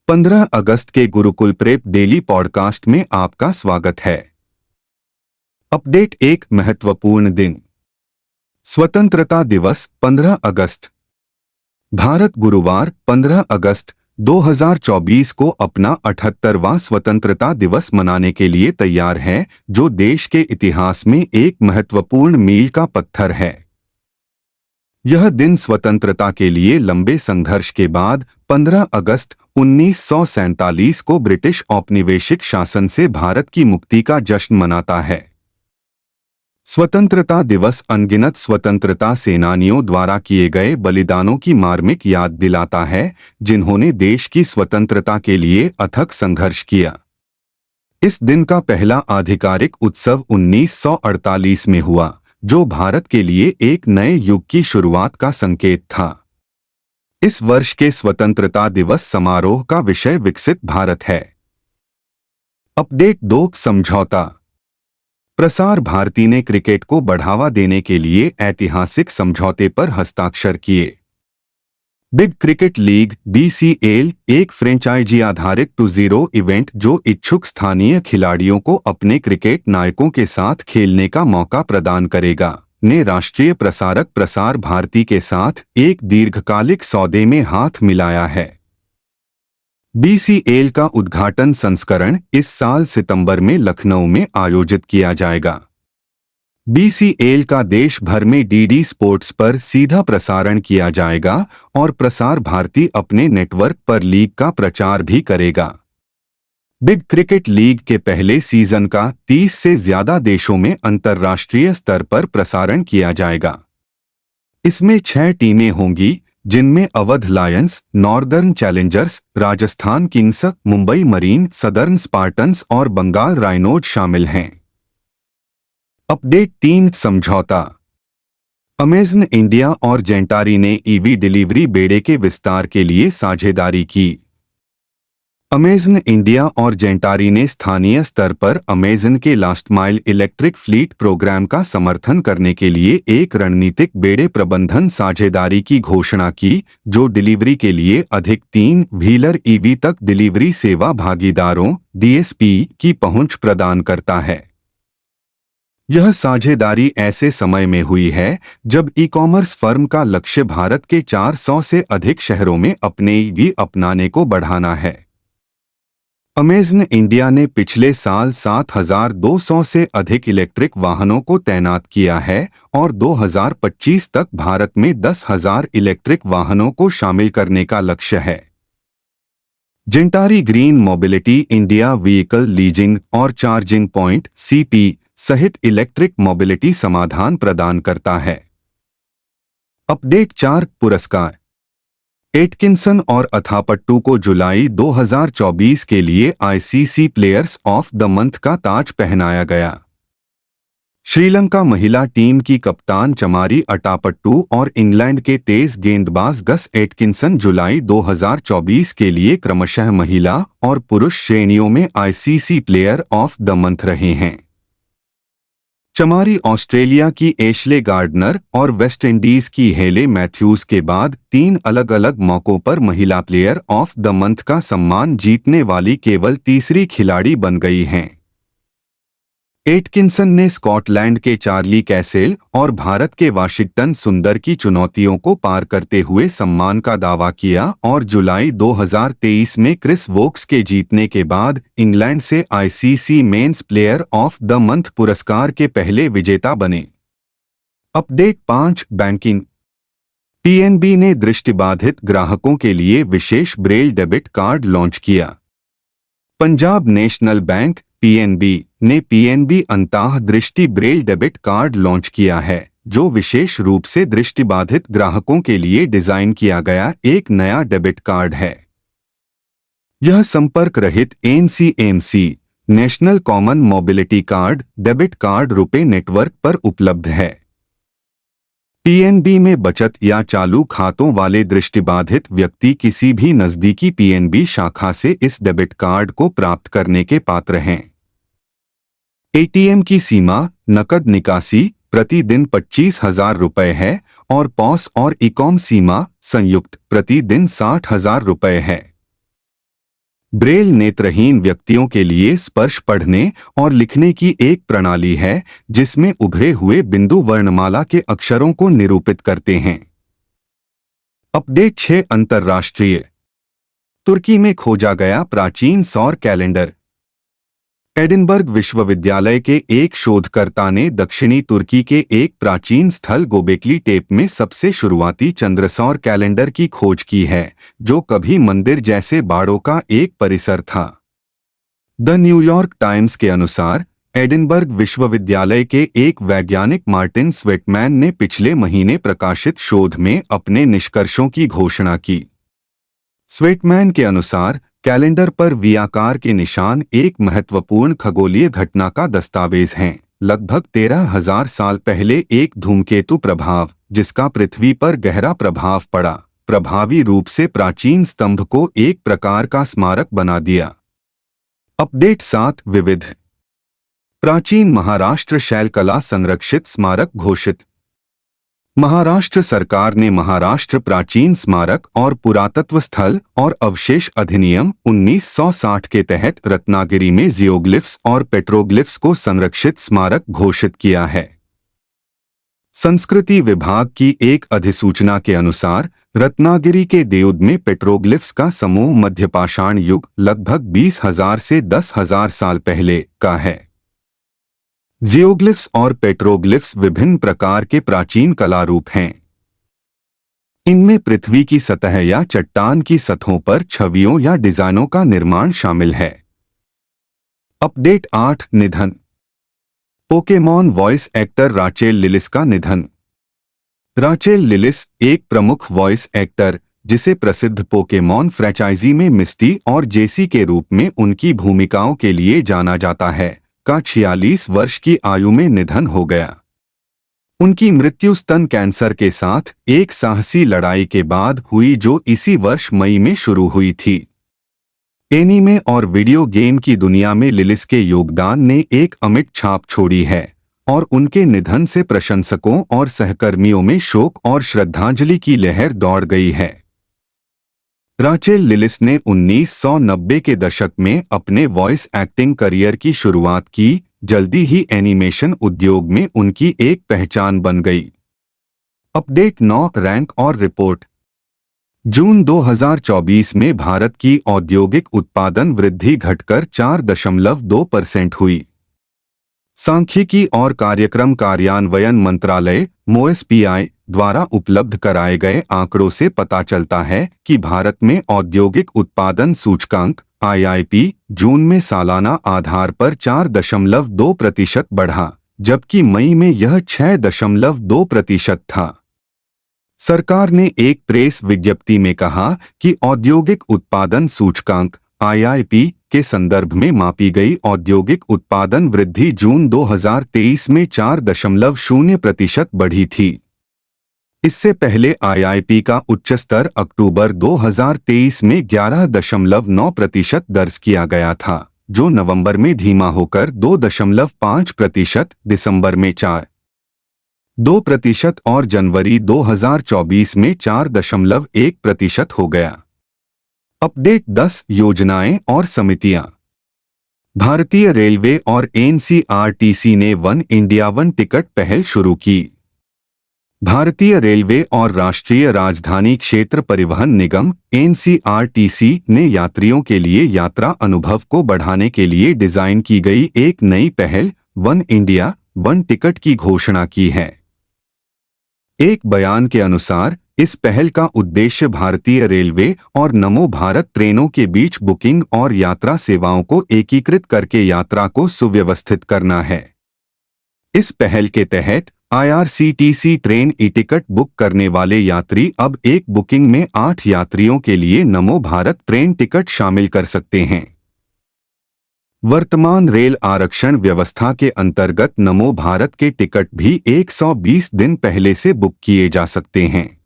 15 अगस्त के Gurukul prep daily podcast में आपका स्वागत है। अपडेट, एक महत्वपूर्ण दिन। स्वतंत्रता दिवस 15 अगस्त। भारत गुरुवार 15 अगस्त 2024 को अपना 78वां स्वतंत्रता दिवस मनाने के लिए तैयार है, जो देश के इतिहास में एक महत्वपूर्ण मील का पत्थर है। यह दिन स्वतंत्रता के लिए लंबे संघर्ष के बाद 15 अगस्त 1947 को ब्रिटिश औपनिवेशिक शासन से भारत की मुक्ति का जश्न मनाता है। स्वतंत्रता दिवस अनगिनत स्वतंत्रता सेनानियों द्वारा किए गए बलिदानों की मार्मिक याद दिलाता है, जिन्होंने देश की स्वतंत्रता के लिए अथक संघर्ष किया। इस दिन का पहला आधिकारिक उत्सव 1948 में हुआ, जो भारत के लिए एक नए युग की शुरुआत का संकेत था। इस वर्ष के स्वतंत्रता दिवस समारोह का विषय विकसित भारत है। अपडेट 2, समझौता। प्रसार भारती ने क्रिकेट को बढ़ावा देने के लिए ऐतिहासिक समझौते पर हस्ताक्षर किए। बिग क्रिकेट लीग (BCL) एक फ्रेंचाइजी आधारित 2-0 इवेंट जो इच्छुक स्थानीय खिलाड़ियों को अपने क्रिकेट नायकों के साथ खेलने का मौका प्रदान करेगा, ने राष्ट्रीय प्रसारक प्रसार भारती के साथ एक दीर्घकालिक सौदे में हाथ मिलाया है। BCL का उद्घाटन संस्करण इस साल सितंबर में लखनऊ में आयोजित किया जाएगा। BCL का देश भर में DD स्पोर्ट्स पर सीधा प्रसारण किया जाएगा और प्रसार भारती अपने नेटवर्क पर लीग का प्रचार भी करेगा। बिग क्रिकेट लीग के पहले सीजन का 30 से ज्यादा देशों में अंतर्राष्ट्रीय स्तर पर प्रसारण किया जाएगा। इसमें 6 टीमें होंगी, जिनमें Awadh Lions, northern Challengers, Rajasthan Kings, Mumbai marine, southern Spartans और बंगाल राइनोज शामिल हैं। अपडेट 3, समझौता। अमेज़न इंडिया और जेंटारी ने EV डिलीवरी बेड़े के विस्तार के लिए साझेदारी की। अमेज़न इंडिया और जेंटारी ने स्थानीय स्तर पर अमेज़न के last mile electric fleet programme का समर्थन करने के लिए एक रणनीतिक बेड़े प्रबंधन साझेदारी की घोषणा की, जो डिलीवरी के लिए अधिक 3 व्हीलर EV तक डिलीवरी सेवा भागीदारों (DSP) की पहुंच प्रदान करता है। यह साझेदारी ऐसे समय में हुई है जब ई-कॉमर्स फर्म का लक्ष्य भारत के 400 से अधिक शहरों में अपने EV अपनाने को बढ़ाना है। अमेज़न इंडिया ने पिछले साल 7,200 से अधिक इलेक्ट्रिक वाहनों को तैनात किया है और 2025 तक भारत में 10,000 इलेक्ट्रिक वाहनों को शामिल करने का लक्ष्य है। Gentari green mobility India vehicle leasing और चार्जिंग पॉइंट (CP) सहित इलेक्ट्रिक मोबिलिटी समाधान प्रदान करता है। अपडेट 4, पुरस्कार। एटकिंसन और अथापट्टू को जुलाई 2024 के लिए ICC players of the month का ताज पहनाया गया। श्रीलंका महिला टीम की कप्तान चमारी अटापट्टू और इंग्लैंड के तेज गेंदबाज गस एटकिंसन जुलाई 2024 के लिए क्रमशः महिला और पुरुष श्रेणियों में ICC player of the month रहे हैं। चमारी ऑस्ट्रेलिया की एशले गार्डनर और वेस्टइंडीज की हेले मैथ्यूज के बाद 3 अलग-अलग मौकों पर महिला प्लेयर ऑफ द मंथ का सम्मान जीतने वाली केवल तीसरी खिलाड़ी बन गई हैं। एटकिंसन ने स्कॉटलैंड के चार्ली कैसेल और भारत के वाशिंगटन सुंदर की चुनौतियों को पार करते हुए सम्मान का दावा किया और जुलाई 2023 में क्रिस वोक्स के जीतने के बाद इंग्लैंड से ICC men's player of the month पुरस्कार के पहले विजेता बने। Update 5, banking. PNB ने दृष्टिबाधित ग्राहकों के लिए विशेष ब्रेल डेबिट कार्ड लॉन्च किया। पंजाब नेशनल बैंक PNB ने PNB अंतः दृष्टि ब्रेल डेबिट कार्ड लॉन्च किया है, जो विशेष रूप से दृष्टिबाधित ग्राहकों के लिए डिजाइन किया गया एक नया डेबिट कार्ड है। यह संपर्क रहित NCMC national common mobility card debit card RuPay network पर उपलब्ध है। PNB में बचत या चालू खातों वाले दृष्टिबाधित व्यक्ति किसी भी नजदीकी PNB शाखा से इस डेबिट कार्ड को प्राप्त करने के पात्र हैं। ATM की सीमा नकद निकासी प्रतिदिन 25,000 रुपये है और POS और इकॉम सीमा संयुक्त प्रतिदिन 60,000 रुपये है। ब्रेल नेत्रहीन व्यक्तियों के लिए स्पर्श पढ़ने और लिखने की एक प्रणाली है जिसमें उभरे हुए बिंदु वर्णमाला के अक्षरों को निरूपित करते हैं। अपडेट 6 अंतर्राष्ट्रीय। तुर्की में खोजा गया प्राचीन सौर कैलेंडर। एडिनबर्ग विश्वविद्यालय के एक शोधकर्ता ने दक्षिणी तुर्की के एक प्राचीन स्थल गोबेकली टेप में सबसे शुरुआती चंद्रसौर कैलेंडर की खोज की है, जो कभी मंदिर जैसे बाड़ों का एक परिसर था। द न्यूयॉर्क टाइम्स के अनुसार एडिनबर्ग विश्वविद्यालय के एक वैज्ञानिक मार्टिन स्वेटमैन ने पिछले महीने प्रकाशित शोध में अपने निष्कर्षों की घोषणा की। स्वेटमैन के अनुसार कैलेंडर पर वी आकार के निशान एक महत्वपूर्ण खगोलीय घटना का दस्तावेज हैं। लगभग 13,000 साल पहले एक धूमकेतु प्रभाव, जिसका पृथ्वी पर गहरा प्रभाव पड़ा, प्रभावी रूप से प्राचीन स्तंभ को एक प्रकार का स्मारक बना दिया। अपडेट 7 विविध। प्राचीन महाराष्ट्र शैलकला संरक्षित स्मारक घोषित। महाराष्ट्र सरकार ने महाराष्ट्र प्राचीन स्मारक और पुरातत्व स्थल और अवशेष अधिनियम 1960 के तहत रत्नागिरी में जियोग्लिफ्स और पेट्रोग्लिफ्स को संरक्षित स्मारक घोषित किया है। संस्कृति विभाग की एक अधिसूचना के अनुसार रत्नागिरी के देउद में पेट्रोग्लिफ्स का समूह मध्यपाषाण युग लगभग 20,000 से 10,000 साल पहले का है। जियोग्लिफ्स और पेट्रोग्लिफ्स विभिन्न प्रकार के प्राचीन कला रूप हैं। इनमें पृथ्वी की सतह या चट्टान की सतहों पर छवियों या डिजाइनों का निर्माण शामिल है। अपडेट 8 निधन। Pokemon voice actor Rachel Lillis का निधन। राचेल लिलिस एक प्रमुख वॉइस एक्टर, जिसे प्रसिद्ध पोकेमॉन फ्रैंचाइजी में मिस्टी और जेसी के रूप में उनकी भूमिकाओं के लिए जाना जाता है, का 46 वर्ष की आयु में निधन हो गया। उनकी मृत्यु स्तन कैंसर के साथ एक साहसी लड़ाई के बाद हुई, जो इसी वर्ष मई में शुरू हुई थी। एनीमे और वीडियो गेम की दुनिया में लिलिस के योगदान ने एक अमिट छाप छोड़ी है और उनके निधन से प्रशंसकों और सहकर्मियों में शोक और श्रद्धांजलि की लहर दौड़ गई है। राचेल लिलिस ने 1990 के दशक में अपने वॉइस एक्टिंग करियर की शुरुआत की, जल्दी ही एनिमेशन उद्योग में उनकी एक पहचान बन गई। अपडेट 9 रैंक और रिपोर्ट। जून 2024 में भारत की औद्योगिक उत्पादन वृद्धि घटकर 4.2% हुई। सांख्यिकी और कार्यक्रम कार्यान्वयन मंत्रालय (MoSPI) द्वारा उपलब्ध कराए गए आंकड़ों से पता चलता है कि भारत में औद्योगिक उत्पादन सूचकांक (IIP) जून में सालाना आधार पर 4.2% बढ़ा, जबकि मई में यह 6.2% था। सरकार ने एक प्रेस विज्ञप्ति में कहा कि औद्योगिक उत्पादन सूचकांक (IIP) के संदर्भ में मापी गई औद्योगिक उत्पादन वृद्धि जून 2023 में 4.0% बढ़ी थी। इससे पहले IIP का उच्च स्तर अक्टूबर 2023 में 11.9% दर्ज किया गया था, जो नवंबर में धीमा होकर 2.5%, दिसंबर में 4.2% और जनवरी 2024 में 4.1% हो गया। अपडेट 10 योजनाएं और समितियां। भारतीय रेलवे और NCRTC ने वन इंडिया वन टिकट पहल शुरू की। भारतीय रेलवे और राष्ट्रीय राजधानी क्षेत्र परिवहन निगम NCRTC ने यात्रियों के लिए यात्रा अनुभव को बढ़ाने के लिए डिजाइन की गई एक नई पहल वन इंडिया वन टिकट की घोषणा की है। एक बयान के अनुसार इस पहल का उद्देश्य भारतीय रेलवे और नमो भारत ट्रेनों के बीच बुकिंग और यात्रा सेवाओं को एकीकृत करके यात्रा को सुव्यवस्थित करना है। इस पहल के तहत IRCTC ट्रेन टिकट बुक करने वाले यात्री अब एक बुकिंग में 8 यात्रियों के लिए नमो भारत ट्रेन टिकट शामिल कर सकते हैं। वर्तमान रेल आरक्षण व्यवस्था के अंतर्गत नमो भारत के टिकट भी 120 दिन पहले से बुक किए जा सकते हैं।